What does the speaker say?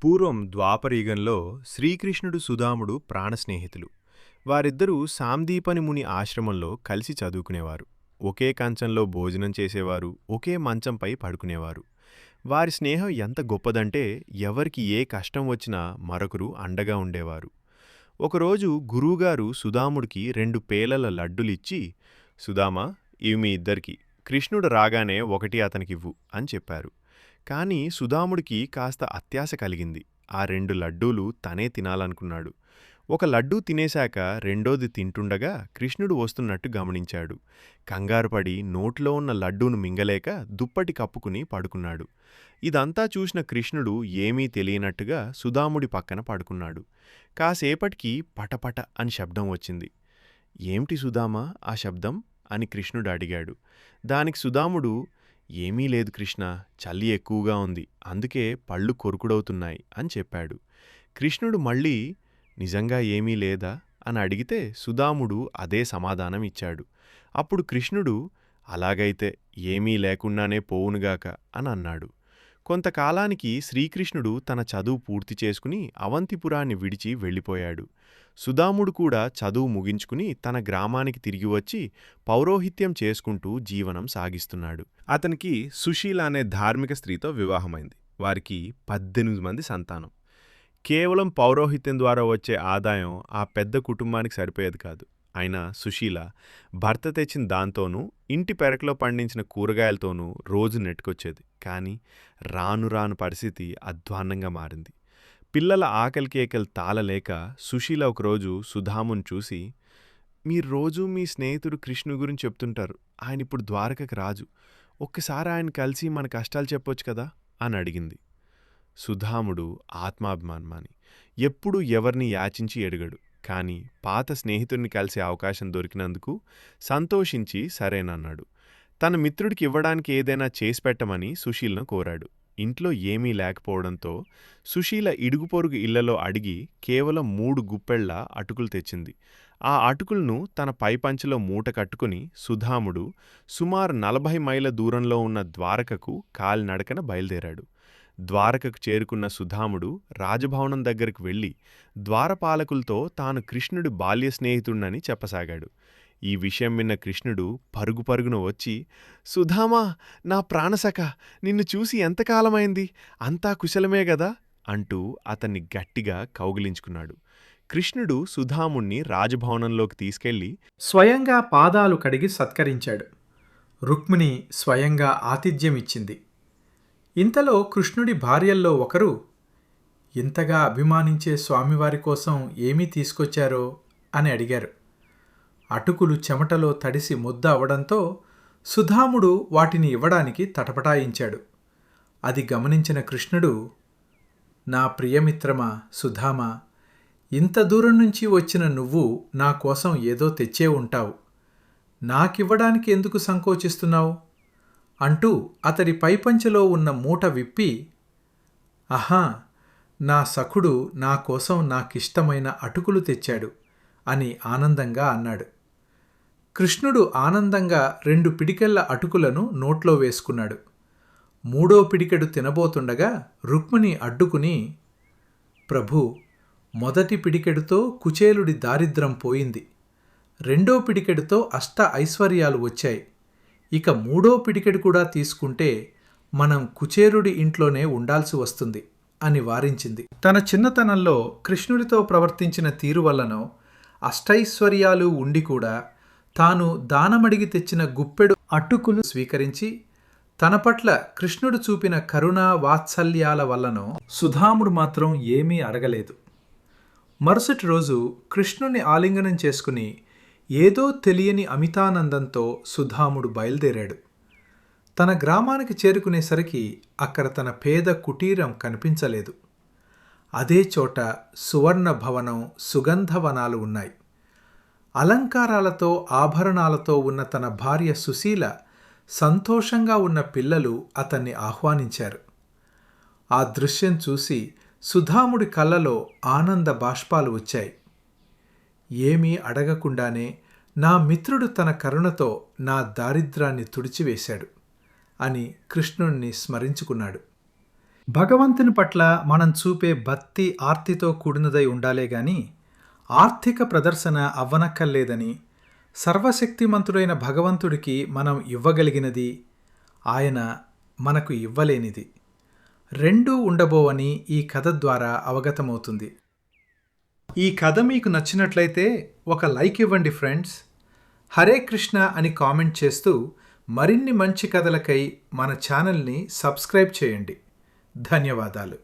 పూర్వం ద్వాపరయుగంలో శ్రీకృష్ణుడు సుదాముడు ప్రాణస్నేహితులు. వారిద్దరూ సాందీపని ముని ఆశ్రమంలో కలిసి చదువుకునేవారు. ఒకే కంచంలో భోజనం చేసేవారు, ఒకే మంచంపై పడుకునేవారు. వారి స్నేహం ఎంత గొప్పదంటే ఎవరికి ఏ కష్టం వచ్చినా మరొకరు అండగా ఉండేవారు. ఒకరోజు గురువుగారు సుదాముడికి 2 పేలల లడ్డులిచ్చి, సుదామా, ఇవి మీ ఇద్దరికి, కృష్ణుడు రాగానే ఒకటి అతనికివ్వు అని చెప్పారు. కాని సుదాముడికి కాస్త అత్యాశ కలిగింది. ఆ 2 లడ్డూలు తనే తినాలనుకున్నాడు. ఒక లడ్డూ తినేశాక రెండోది తింటుండగా కృష్ణుడు వస్తున్నట్టు గమనించాడు. కంగారుపడి నోట్లో ఉన్న లడ్డూను మింగలేక దుప్పటి కప్పుకుని పడుకున్నాడు. ఇదంతా చూసిన కృష్ణుడు ఏమీ తెలియనట్టుగా సుదాముడి పక్కన పడుకున్నాడు. కాసేపటికి పటపట అని శబ్దం వచ్చింది. ఏమిటి సుదామా ఆ శబ్దం అని కృష్ణుడు అడిగాడు. దానికి సుదాముడు, ఏమీ లేదు కృష్ణ, చలి ఎక్కువగా ఉంది, అందుకే పళ్ళు కొరుకుడవుతున్నాయి అని చెప్పాడు. కృష్ణుడు మళ్ళీ, నిజంగా ఏమీ లేదా అని అడిగితే సుదాముడు అదే సమాధానం ఇచ్చాడు. అప్పుడు కృష్ణుడు, అలాగైతే ఏమీ లేకుండానే పోవునుగాక అని అన్నాడు. కొంతకాలానికి శ్రీకృష్ణుడు తన చదువు పూర్తి చేసుకుని అవంతిపురాన్ని విడిచి వెళ్ళిపోయాడు. సుదాముడు కూడా చదువు ముగించుకుని తన గ్రామానికి తిరిగి వచ్చి పౌరోహిత్యం చేసుకుంటూ జీవనం సాగిస్తున్నాడు. అతనికి సుశీల అనే ధార్మిక స్త్రీతో వివాహమైంది. వారికి 18 మంది సంతానం. కేవలం పౌరోహిత్యం ద్వారా వచ్చే ఆదాయం ఆ పెద్ద కుటుంబానికి సరిపోయేది కాదు. అయినా సుశీల భర్త తెచ్చిన దాంతోనూ ఇంటి పెరట్లో పండించిన కూరగాయలతోనూ రోజు నెట్టుకొచ్చేది. కానీ రాను రాను పరిస్థితి అధ్వాన్నంగా మారింది. పిల్లల ఆకలి కేకలు తాళలేక సుశీల ఒకరోజు సుధాముని చూసి, మీరు రోజూ మీ స్నేహితుడు కృష్ణు గురించి చెప్తుంటారు, ఆయన ఇప్పుడు ద్వారకకి రాజు, ఒక్కసారి ఆయన కలిసి మన కష్టాలు చెప్పొచ్చు కదా అని అడిగింది. సుధాముడు ఆత్మాభిమానమాని, ఎప్పుడూ ఎవరిని యాచించి ఎడగడు. కానీ పాత స్నేహితుడిని కలిసే అవకాశం దొరికినందుకు సంతోషించి సరేనన్నాడు. తన మిత్రుడికి ఇవ్వడానికి ఏదైనా చేసి పెట్టమని సుశీలను కోరాడు. ఇంట్లో ఏమీ లేకపోవడంతో సుశీల ఇడుగు పొరుగు ఇళ్లలో అడిగి కేవలం 3 గుప్పెళ్ల అటుకులు తెచ్చింది. ఆ అటుకులను తన పైపంచలో మూట కట్టుకుని సుధాముడు సుమారు 40 మైళ్ళ దూరంలో ఉన్న ద్వారకకు కాలినడకన బయలుదేరాడు. ద్వారకకు చేరుకున్న సుధాముడు రాజభవనం దగ్గరకు వెళ్లి ద్వారపాలకులతో తాను కృష్ణుడి బాల్య స్నేహితుడినని చెప్పసాగాడు. ఈ విషయం విన్న కృష్ణుడు పరుగు పరుగున వచ్చి, సుధామా, నా ప్రాణసఖ, నిన్ను చూసి ఎంతకాలమైంది, అంతా కుశలమే గదా అంటూ అతన్ని గట్టిగా కౌగిలించుకున్నాడు. కృష్ణుడు సుధాముణ్ణి రాజభవనంలోకి తీసుకెళ్లి స్వయంగా పాదాలు కడిగి సత్కరించాడు. రుక్మిణి స్వయంగా ఆతిథ్యమిచ్చింది. ఇంతలో కృష్ణుడి భార్యల్లో ఒకరు, ఇంతగా అభిమానించే స్వామివారి కోసం ఏమీ తీసుకొచ్చారో అని అడిగారు. అటుకులు చెమటలో తడిసి ముద్ద అవడంతో సుధాముడు వాటిని ఇవ్వడానికి తటపటాయించాడు. అది గమనించిన కృష్ణుడు, నా ప్రియమిత్రమా సుధామా, ఇంత దూరం నుంచి వచ్చిన నువ్వు నా కోసం ఏదో తెచ్చే ఉంటావు, నాకివ్వడానికి ఎందుకు సంకోచిస్తున్నావు అంటూ అతడి పైపంచలో ఉన్న మూట విప్పి, ఆహా, నా సఖుడు నా కోసం నాకిష్టమైన అటుకులు తెచ్చాడు అని ఆనందంగా అన్నాడు. కృష్ణుడు ఆనందంగా 2 పిడికెళ్ల అటుకులను నోట్లో వేసుకున్నాడు. 3వ పిడికెడు తినబోతుండగా రుక్మిణి అడ్డుకుని, ప్రభూ, మొదటి పిడికెడుతో కుచేలుడి దారిద్రం పోయింది, 2వ పిడికెడుతో అష్ట ఐశ్వర్యాలు వచ్చాయి, ఇక 3వ పిడికెడు కూడా తీసుకుంటే మనం కుచేలుడి ఇంట్లోనే ఉండాల్సి వస్తుంది అని వారించింది. తన చిన్నతనంలో కృష్ణుడితో ప్రవర్తించిన తీరు వల్లనో అష్టైశ్వర్యాలు ఉండి కూడా తాను దానమడిగి తెచ్చిన గుప్పెడు అటుకులు స్వీకరించి తన పట్ల కృష్ణుడు చూపిన కరుణా వాత్సల్యాల వల్లనో సుధాముడు మాత్రం ఏమీ అడగలేదు. మరుసటి రోజు కృష్ణుని ఆలింగనం చేసుకుని ఏదో తెలియని అమితానందంతో సుధాముడు బయలుదేరాడు. తన గ్రామానికి చేరుకునేసరికి అక్కడ తన పేద కుటీరం కనిపించలేదు. అదే చోట సువర్ణ భవనం, సుగంధవనాలు ఉన్నాయి. అలంకారాలతో ఆభరణాలతో ఉన్న తన భార్య సుశీల, సంతోషంగా ఉన్న పిల్లలు అతన్ని ఆహ్వానించారు. ఆ దృశ్యం చూసి సుధాముడి కళ్ళలో ఆనంద బాష్పాలు వచ్చాయి. ఏమీ అడగకుండానే నా మిత్రుడు తన కరుణతో నా దారిద్రాన్ని తుడిచివేశాడు అని కృష్ణుణ్ణి స్మరించుకున్నాడు. భగవంతుని పట్ల మనం చూపే భక్తి ఆర్తితో కూడినదై ఉండాలే గాని ఆర్థిక ప్రదర్శన అవ్వనక్కర్లేదని, సర్వశక్తిమంతుడైన భగవంతుడికి మనం ఇవ్వగలిగినది ఆయన మనకు ఇవ్వలేనిది రెండూ ఉండబోవని ఈ కథ ద్వారా అవగతమవుతుంది. ఈ కథ మీకు నచ్చినట్లయితే ఒక లైక్ ఇవ్వండి ఫ్రెండ్స్. హరే కృష్ణ అని కామెంట్ చేస్తూ మరిన్ని మంచి కథలకై మన ఛానల్ని సబ్స్క్రైబ్ చేయండి. ధన్యవాదాలు.